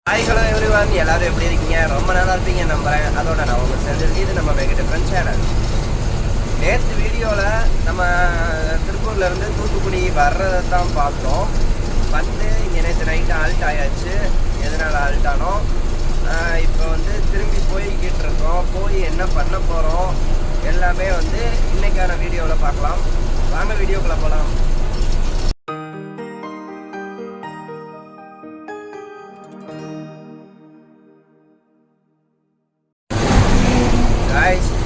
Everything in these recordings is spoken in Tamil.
ஹாய் ஹலோ எவ்ரிவன், எல்லாரும் எப்படி இருக்கீங்க? ரொம்ப நல்லா இருப்பீங்க நம்புறேன். அதோட நான் உங்க செஞ்சிருக்கேன். இது நம்ம வெங்கட் டிஃபரன்ஸ் சேனல். நேற்று வீடியோவில் நம்ம திருப்பூர்லேருந்து தூத்துக்குடி வர்றதை தான் பார்த்தோம். வந்து இங்கே நேற்று நைட்டு ஆல்ட் ஆயாச்சு. எதனால் ஆல்ட் ஆனோம், இப்போ வந்து திரும்பி போய்கிட்டு இருக்கோம். போய் என்ன பண்ண போகிறோம் எல்லாமே வந்து இன்னைக்கான வீடியோவில் பார்க்கலாம். வாங்க வீடியோக்குள்ளே போகலாம்.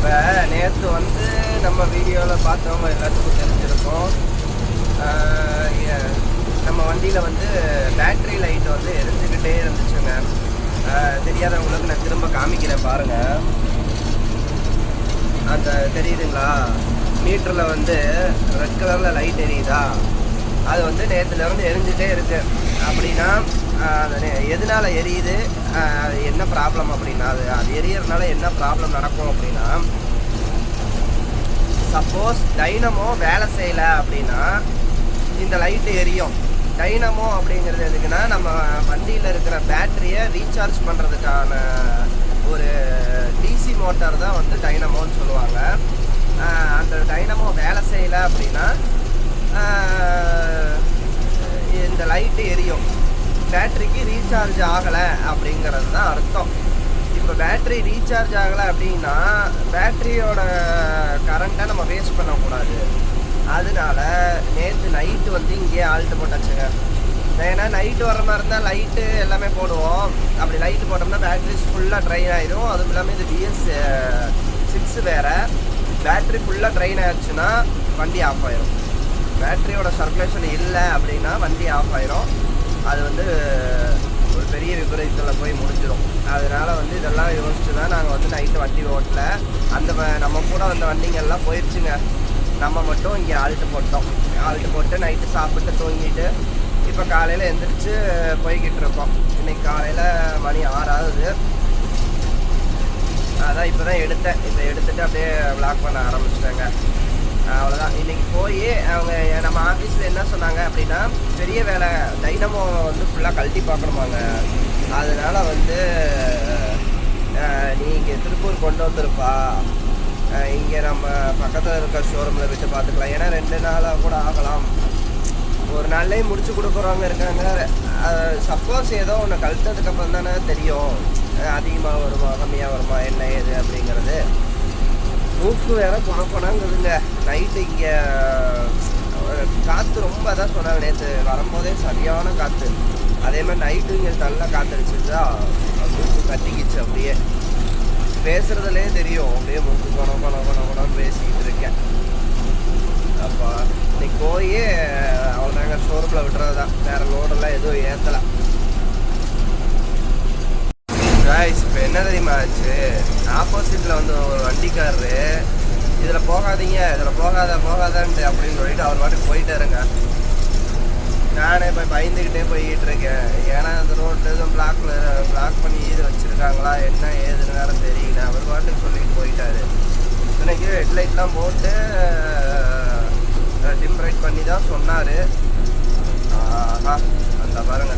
இப்போ நேற்று வந்து நம்ம வீடியோவில் பார்த்தவங்க எல்லாத்துக்கும் தெரிஞ்சிருக்கோம். நம்ம வண்டியில் வந்து பேட்ரி லைட் வந்து எரிஞ்சுக்கிட்டே இருந்துச்சுங்க. தெரியாதவங்களுக்கு நான் திரும்ப காமிக்கிறேன் பாருங்கள். அந்த தெரியுதுங்களா, மீட்டரில் வந்து ரெட் கலரில் லைட் எரியுதா, அது வந்து நேற்றுலேருந்து எரிஞ்சிட்டே இருக்கு. அப்படின்னா எதனால எரியுது, என்ன ப்ராப்ளம் அப்படின்னா, அது எரியறதுனால என்ன ப்ராப்ளம் நடக்கும் அப்படின்னா, சப்போஸ் டைனமோ வேலை செய்யலை அப்படின்னா இந்த லைட்டு எரியும். டைனமோ அப்படிங்கிறது எதுக்குன்னா, நம்ம வண்டியில் இருக்கிற பேட்டரியை ரீசார்ஜ் பண்ணுறதுக்கான ஒரு டிசி மோட்டார் தான் வந்து டைனமோன்னு சொல்லுவாங்க. அந்த டைனமோ வேலை செய்யலை அப்படின்னா இந்த லைட்டு எரியும். பேட்டரிக்கு ரீசார்ஜ் ஆகலை அப்படிங்கிறது தான் அர்த்தம். இப்போ பேட்டரி ரீசார்ஜ் ஆகலை அப்படின்னா பேட்டரியோட கரண்ட்டை நம்ம வேஸ்ட் பண்ணக்கூடாது. அதனால நேற்று நைட்டு வந்து இங்கேயே ஆல்ட்டு போட்டாச்சுங்க. ஏன்னா நைட்டு வர மாதிரி இருந்தால் லைட்டு எல்லாமே போடுவோம். அப்படி லைட்டு போட்டோம்னா பேட்டரிஸ் ஃபுல்லாக ட்ரைன் ஆகிடும். அதுவும் இல்லாமல் இது BS6 வேறு. பேட்டரி ஃபுல்லாக ட்ரைன் ஆகிடுச்சுன்னா வண்டி ஆஃப் ஆயிரும். பேட்டரியோட சர்க்குலேஷன் இல்லை அப்படின்னா வண்டி ஆஃப் ஆயிரும். அது வந்து ஒரு பெரிய விபரீதத்தில் போய் முடிஞ்சிடும். அதனால் வந்து இதெல்லாம் யோசிச்சு தான் நாங்கள் வந்து நைட்டு வண்டி ஓட்டல. நம்ம கூட அந்த வண்டிங்கெல்லாம் போயிடுச்சுங்க. நம்ம மட்டும் இங்கே ஆல்ட்டு போட்டோம். ஆல்ட்டு போட்டு நைட்டு சாப்பிட்டு தூங்கிட்டு இப்போ காலையில் எந்திரிச்சு போய்கிட்டு இருக்கோம். இன்றைக்கி காலையில் மணி 6 ஆகுது. அதான் இப்போ தான் எடுத்தேன். இப்போ எடுத்துகிட்டு அப்படியே விளாக் பண்ண ஆரம்பிச்சிட்டேங்க. அவ்வளோதான். இன்றைக்கி போய் அவங்க நம்ம ஆஃபீஸில் என்ன சொன்னாங்க அப்படின்னா, பெரிய வேலை டைனமோ வந்து ஃபுல்லாக கழட்டி பார்க்கணுமாங்க. அதனால் வந்து நீ இங்கே திருப்பூர் கொண்டு வந்துருப்பா, இங்கே நம்ம பக்கத்தில் இருக்க ஷோரூமில் விட்டு பார்த்துக்கலாம். ஏன்னா 2 நாளாக கூட ஆகலாம், ஒரு நாள்லேயே முடிச்சு கொடுக்குறவங்க இருக்காங்க. சப்போஸ் ஏதோ ஒன்று கழட்டதுக்கப்புறம் தானே தெரியும் அதிகமாக வருமா கம்மியாக வருமா என்ன ஏது அப்படிங்கிறது. மூக்கு வேற குணக்குணங்குதுங்க. நைட்டு இங்கே காற்று ரொம்ப தான் சொன்னாங்க. நேற்று வரும்போதே சரியான காற்று. அதே மாதிரி நைட்டு இங்கே நல்லா காற்றடிச்சிருச்சா மூக்கு கட்டிக்கிச்சு. அப்படியே பேசுகிறதுலே தெரியும். அப்படியே மூக்கு குணம் பேசிக்கிட்டு இருக்கேன். அப்போ இன்னைக்கு போய் அவள் நாங்கள் ஷோரூமில் விடுறது தான். வேறு லோடெல்லாம் எதுவும் ஏற்றலை. இப்போ என்ன தெரியுமா ஆச்சு, ஆப்போசிட்டில் வந்து ஒரு வண்டிக்காரரு இதில் போகாதீங்க, இதில் போகாதான்ட்டு அப்படின்னு சொல்லிட்டு அவர் பாட்டுக்கு போயிட்டாருங்க. நானே இப்போ பயந்துக்கிட்டே போய்கிட்டு இருக்கேன். ஏன்னா அந்த ரோட்டு எதுவும் பிளாக் பண்ணி இது வச்சுருக்காங்களா என்ன ஏதுன்னு வேறு தெரியல. அவர் பாட்டுக்கு சொல்லிட்டு போயிட்டாரு. இன்னைக்கு ஹெட்லைட்லாம் போட்டு டிம் ரைட் பண்ணி தான் சொன்னார். ஆஹா, அந்த பாருங்க,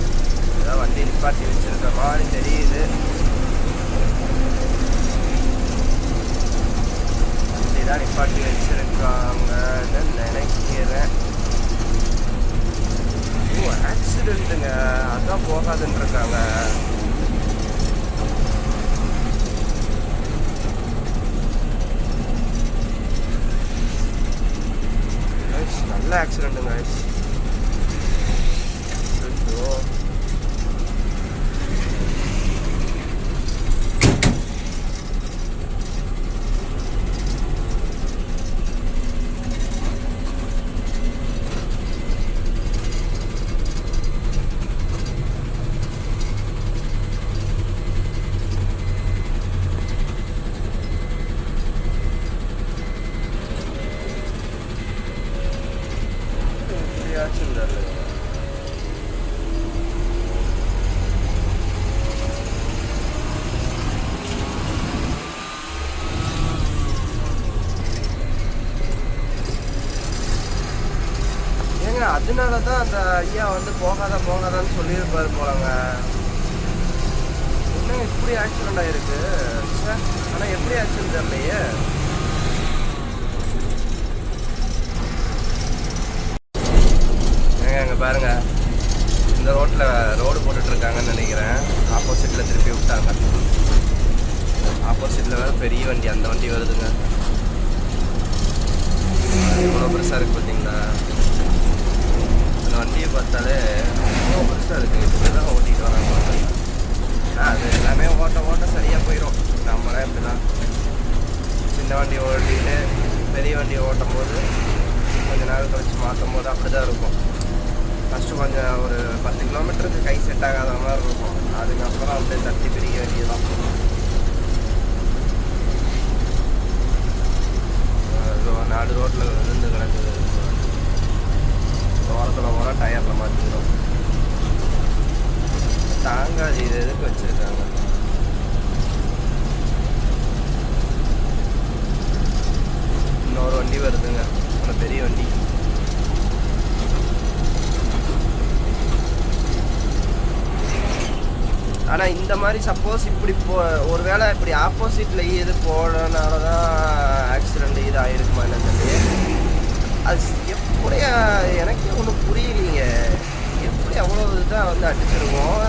ஏதாவது வண்டி நிப்பாட்டி வச்சுருக்க மாதிரி தெரியுது. தான் நிப்பாட்டி வச்சிருக்காங்கன்னு நினைக்கிறேன். ஆக்சிடென்ட்டுங்க, அதான் போகாதுன்னு இருக்காங்க. நல்ல ஆக்சிடென்ட்டுங்க. அதனால தான் அந்த ஐயா வந்து போகாதான்னு சொல்லியிருப்பாரு போலங்க. இப்படி ஆக்சிடெண்ட் ஆகிருக்கு. ஆனால் எப்படி ஆச்சுன்னு தெரியலையே. அங்கே பாருங்க, இந்த ரோட்டில் ரோடு போட்டுட்ருக்காங்கன்னு நினைக்கிறேன். ஆப்போசிட்டில் திருப்பி விட்டாங்க. ஆப்போசிட்டில் வேறு பெரிய வண்டி, அந்த வண்டி வருதுங்க. இவ்வளோ பெருசாக இருக்குது பார்த்தீங்களா? அந்த வண்டியை பார்த்தாலே இவ்வளோ பெருசாக இருக்குது. இப்படி தான் ஓட்டிகிட்டு வராங்க. அது எல்லாமே ஓட்ட சரியாக போயிடும். நம்மளே இப்படி தான் சின்ன வண்டி ஓட்டிட்டு பெரிய வண்டி ஓட்டும் போது கொஞ்சம் நேரம் கழிச்சு மாற்றும் போது அப்படி தான் இருக்கும். ஃபஸ்ட்டு கொஞ்சம் ஒரு 10 கிலோமீட்டருக்கு கை செட் ஆகாத மாதிரி இருக்கும். அதுக்கப்புறம் அப்படியே தட்டி பிரிக்க வேண்டியதான். நாடு ரோட்டில் விழுந்து கிடக்குது. ஓரத்தில் போனால் டயரில் மாற்றிக்கிறோம். தாங்காது, இது எதுக்கு வச்சுருக்காங்க? இன்னொரு வண்டி வருதுங்க, ஒரு பெரிய வண்டி. ஆனால் இந்த மாதிரி சப்போஸ் இப்படி ஒரு வேளை இப்படி ஆப்போசிட்டில் இது போனனால தான் ஆக்சிடெண்ட் இது ஆகிருக்குமா என்ன சொல்லி. அது எப்படியா எனக்கே ஒன்றும் புரியலீங்க. எப்படி அவ்வளோ இதாக வந்து அடிச்சிருக்கோம்.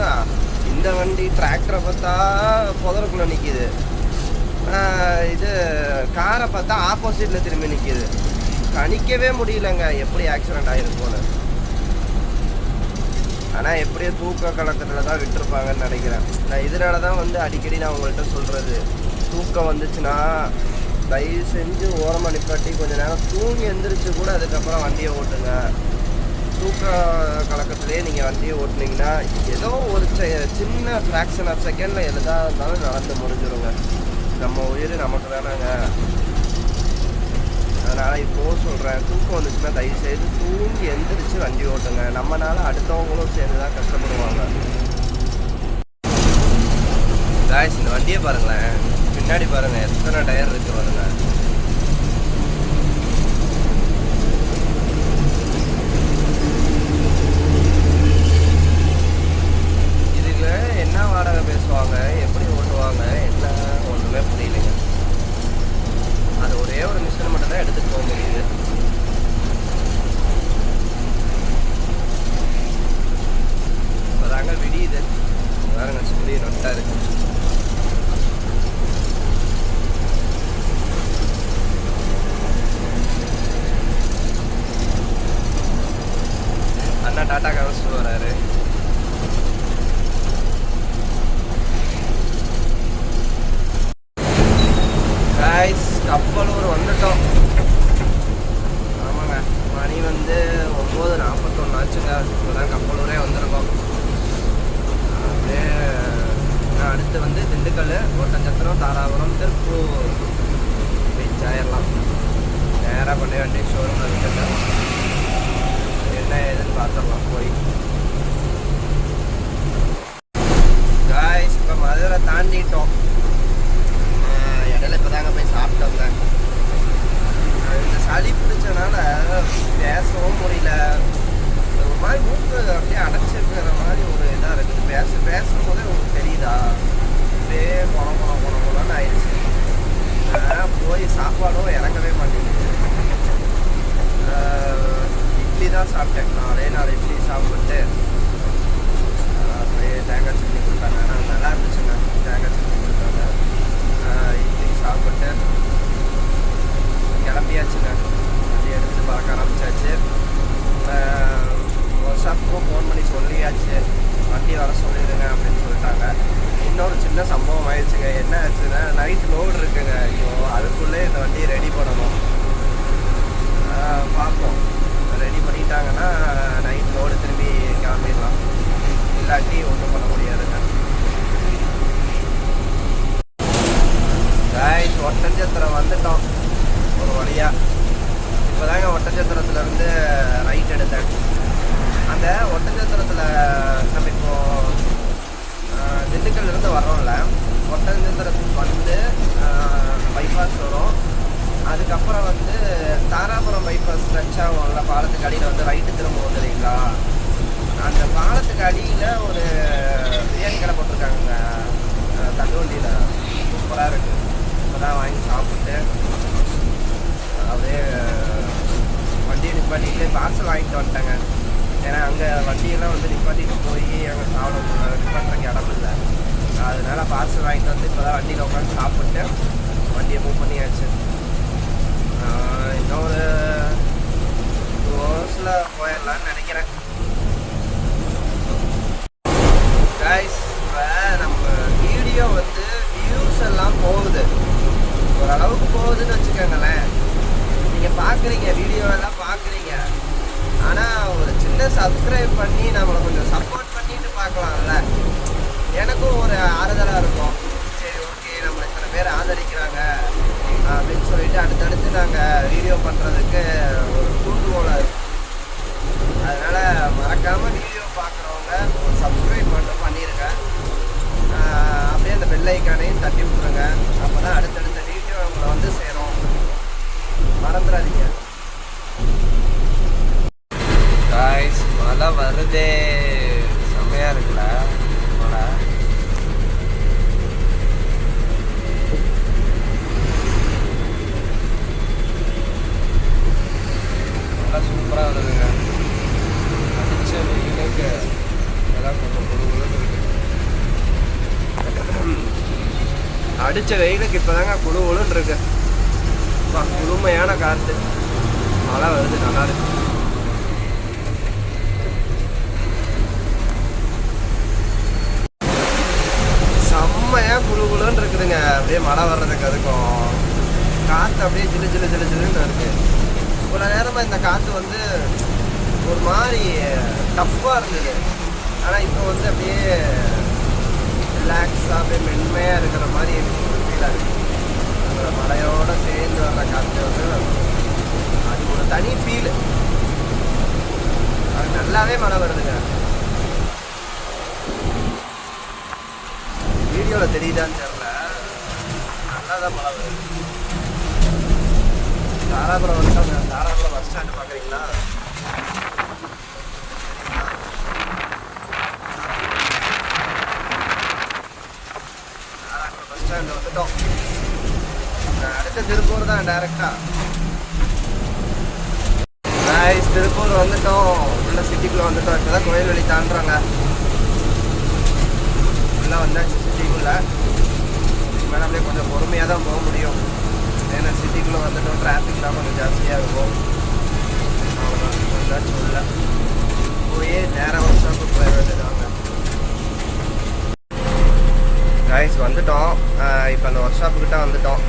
இந்த வண்டி டிராக்டரை பார்த்தா புதருக்குள்ளே நிற்கிது. இது காரை பார்த்தா ஆப்போசிட்டில் திரும்பி நிற்கிது. கணிக்கவே முடியலங்க எப்படி ஆக்சிடெண்ட் ஆகிருக்கும்னு. ஆனால் எப்படியோ தூக்க கலக்கத்தில் தான் விட்டுருப்பாங்கன்னு நினைக்கிறேன். நான் இதனால தான் வந்து அடிக்கடி நான் உங்கள்கிட்ட சொல்கிறது, தூக்கம் வந்துச்சுன்னா தயவு செஞ்சு ஓரமாக நிப்பாட்டி கொஞ்சம் நேரம் தூங்கி எந்திரிச்சு கூட அதுக்கப்புறம் வண்டியை ஓட்டுங்க. தூக்க கலக்கத்துலேயே நீங்கள் வண்டியை ஓட்டுனீங்கன்னா ஏதோ ஒரு சின்ன ஃப்ராக்ஷன் ஆஃப் செகண்டில் எதாக இருந்தாலும் நடந்து முடிஞ்சிடுங்க. நம்ம உயிர் நமக்கு தானாங்க. அதனால் இப்போது சொல்கிறேன், தூக்கம் வந்துச்சுன்னா தயவுசெய்து தூங்கி எந்திரிச்சு வண்டி ஓட்டுங்க. நம்மளால அடுத்தவங்களும் சேர்ந்து தான் கஷ்டப்படுவாங்க. காய்ஸ், இந்த வண்டியை பாருங்களேன், பின்னாடி பாருங்கள் எத்தனை டயர் இருக்குது பாருங்க. இதுக்கு என்ன வாடகை பேசுவாங்க, எப்படி ஓட்டுவாங்க, என்ன ஒன்றுமே புரியலைங்க. அது ஒரே ஒரு மிஷினை மட்டும் தான் எடுத்துகிட்டு போக முடியுது. இப்போதாங்க விடியுது பாருங்க, சூரியன் நொட்டா இருக்கு. அண்ணா டாட்டா காமிச்சிட்டு வராரு. கப்பலூர் வந்துட்டோம். ஆமாங்க, மணி வந்து 9:41 ஆச்சுங்க. இப்போதான் கப்பலூரே வந்திருக்கோம். அப்படியே அடுத்து வந்து திண்டுக்கல், ஒட்டஞ்சத்திரம், தாராபுரம், திருப்பூர் பீச் ஆயிடலாம். நேராக கொண்டு வண்டி ஷோரூம் இருக்குங்க. என்ன ஏதுன்னு பார்த்துடலாம் போய். காய்ஸ், இப்போ மதுரை தாண்டிட்டோம். இடையில இப்போ தாங்க போய் சாப்பிட்டோங்க. இந்த சளி பிடிச்சனால பேசவும் முடியல. ஒரு மாதிரி மூக்கு அப்படியே அடைச்சிருக்கிற மாதிரி ஒரு இதாக இருக்குது. பேசும்போதே உங்களுக்கு தெரியுதா? அப்படியே குணம்னு ஆயிடுச்சு. போய் சாப்பாடும் இறங்கவே மாட்டேங்குது. இட்லி தான் சாப்பிட்டேன். 4 இட்லி சாப்பிட்டு அப்படியே தேங்காய் சட்னி கொடுத்தாங்க. ஆனால் நல்லா இருந்துச்சுங்க. தேங்காய் சட்னி கொடுத்தாங்க. இட்லி சாப்பிட்டு கிளம்பியாச்சுங்க. வண்டி எடுத்துகிட்டு பார்க்க ஆரம்பிச்சாச்சு. ஒர்க் ஷாப்புக்கும் ஃபோன் பண்ணி சொல்லியாச்சு, வண்டி வர சொல்லிடுங்க அப்படின்னு சொல்லிட்டாங்க. இன்னொரு சின்ன சம்பவம் ஆயிடுச்சுங்க. என்ன ஆச்சுன்னா, நைட் லோடு இருக்குங்க. ஐயோ, அதுக்குள்ளே இந்த வண்டியை ரெடி பண்ணணும். பார்ப்போம், ரெடி பண்ணிட்டாங்கன்னா நைட் லோடு திரும்பி கிளம்பிடலாம். இல்லாட்டி ஒன்றும் பண்ண முடியாதுங்க. காய்ஸ், ஒட்டஞ்சத்திரம் வந்துட்டோம் ஒரு வழியா. இப்போ தாங்க ஒட்டஞ்சத்திரத்துலேருந்து ரைட் எடுத்தேன். அந்த ஒட்டஞ்சத்திரத்தில் நம்ம இப்போது திண்டுக்கல்லேருந்து வர்றோம்ல, ஒட்டஞ்சத்திரத்துக்கு வந்து பைபாஸ் வரும். அதுக்கப்புறம் வந்து தாராபுரம் பைபாஸ் டச் ஆகும்ல, பாலத்துக்கு அடியில் வந்து ரைட்டு திரும்புவோம் தெரியுங்களா? அந்த பாலத்துக்கு அடியில் ஒரு பிரியாணி கடை போட்டிருக்காங்க. எல்லாம் பார்சல் வாங்கிட்டு வந்து இப்போ தான் வண்டியில் உட்காந்து சாப்பிட்டு வண்டியை மூவ் பண்ணியாச்சு. இன்னொரு 2 ஹவர்ஸில் போயிடலான்னு நினைக்கிறேன். கைஸ், இப்போ நம்ம வீடியோ வந்து வியூஸ் எல்லாம் போகுது, ஓரளவுக்கு போகுதுன்னு வச்சுக்கோங்களேன். நீங்கள் பார்க்குறீங்க, வீடியோவெல்லாம் பார்க்குறீங்க, ஆனால் ஒரு சின்ன சப்ஸ்கிரைப் பண்ணி நம்மளை கொஞ்சம் சப்போர்ட் பண்ணிட்டு பார்க்கலாம்ல. எனக்கும் ஒரு ஆறுதலாக இருக்கும். சரி, ஓகே, நம்ம இத்தனை பேர் ஆதரிக்கிறாங்க அப்படின்னு சொல்லிட்டு அடுத்தடுத்து நாங்கள் வீடியோ பண்ணுறதுக்கு ஒரு தூண்டுகோலாக இருக்கும். அதனால் மறக்காமல் வீடியோ பார்க்குறவங்க ஒரு சப்ஸ்கிரைப் மட்டும் பண்ணிடுங்க. அப்படியே அந்த பெல் ஐக்கானையும் தட்டி விட்ருங்க. அப்போ தான் அடுத்தடுத்த வீடியோ உங்களை வந்து சேரும். மறந்துடாதீங்க. காய்ஸ், மழை வருதே, செம்மையாக இருக்குல்ல மழை. நல்லா சூப்பராக வருதுங்க. அடிச்ச வெயிலுக்கு எல்லாம் கொஞ்சம் குழுகுழுன்னு இருக்கு. அடித்த வெயிலுக்கு இப்போ தாங்க குழுகுழுன்னு இருக்கு. குளுமையான காற்று, மழை வருது, நல்லா இருக்கு. செம்மையாக குழுகுழுன்னு இருக்குதுங்க. அப்படியே மழை வர்றதுக்கு அதுக்கும் காற்று அப்படியே ஜிலு ஜிலு ஜிலு ஜிலுன்னு இருக்கு. இவ்வளோ நேரமாக இந்த காற்று வந்து ஒரு மாதிரி டஃப்பாக இருந்தது. ஆனால் இப்போ வந்து அப்படியே ரிலாக்ஸாக அப்படியே மென்மையாக இருக்கிற மாதிரி எனக்கு ஒரு ஃபீலாக இருக்குது. அந்த மழையோடு சேர்ந்து வர்ற காற்று வந்து அது ஒரு தனி ஃபீலு. அது நல்லாவே மழை வருதுங்க. வீடியோவில் தெரியுதான்னு தெரியல, நல்லா தான் மழை வருது. தாராபுரம் வந்துட்டாங்க. தாராபுரம் பஸ் ஸ்டாண்டு பார்க்குறீங்களா? தாராபுரம் பஸ் ஸ்டாண்டு வந்துட்டோம். அடுத்த திருப்பூர் தான் டேரெக்டாக. திருப்பூர் வந்துட்டோம். உள்ள சிட்டிக்குள்ளே வந்துட்டோம். இப்போ தான் கோயில்வெளி தாண்டுறாங்க. உள்ளே வந்தாச்சு சிட்டிக்குள்ளே. மேலே அப்படியே கொஞ்சம் பொறுமையாக தான் போக முடியும். ஏன்னா சிட்டிக்குள்ளே வந்துட்டோம், டிராஃபிக்லாம் கொஞ்சம் ஜாஸ்தியாக இருக்கும். அவ்வளோதான், வந்தாச்சு உள்ள. போய் நேராக ஒர்க் ஷாப்புக்கு போயிட வேண்டியதாங்க. கைஸ், வந்துட்டோம். இப்போ அந்த ஒர்க் ஷாப்புக்கிட்ட வந்துட்டோம்.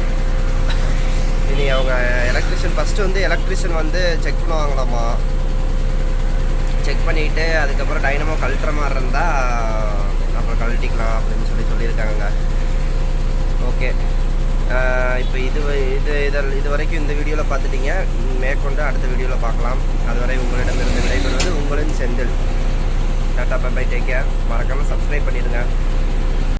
இனி அவங்க எலக்ட்ரிஷியன் ஃபஸ்ட்டு வந்து எலக்ட்ரிஷியன் வந்து செக் பண்ணுவாங்களாம்மா. செக் பண்ணிவிட்டு அதுக்கப்புறம் டைனமோ கழட்டுற மாதிரி இருந்தால் அப்புறம் கழட்டிக்கலாம் அப்படின்னு சொல்லியிருக்காங்க. ஓகே, இப்போ இது வரைக்கும் இந்த வீடியோவில் பார்த்துட்டீங்க. மேற்கொண்டு அடுத்த வீடியோவில் பார்க்கலாம். அதுவரை உங்களிடமிருந்து விடைபெறுவது உங்களின் Senthil. Tata, bye bye, take care. மறக்காமல் சப்ஸ்கிரைப் பண்ணிடுங்க.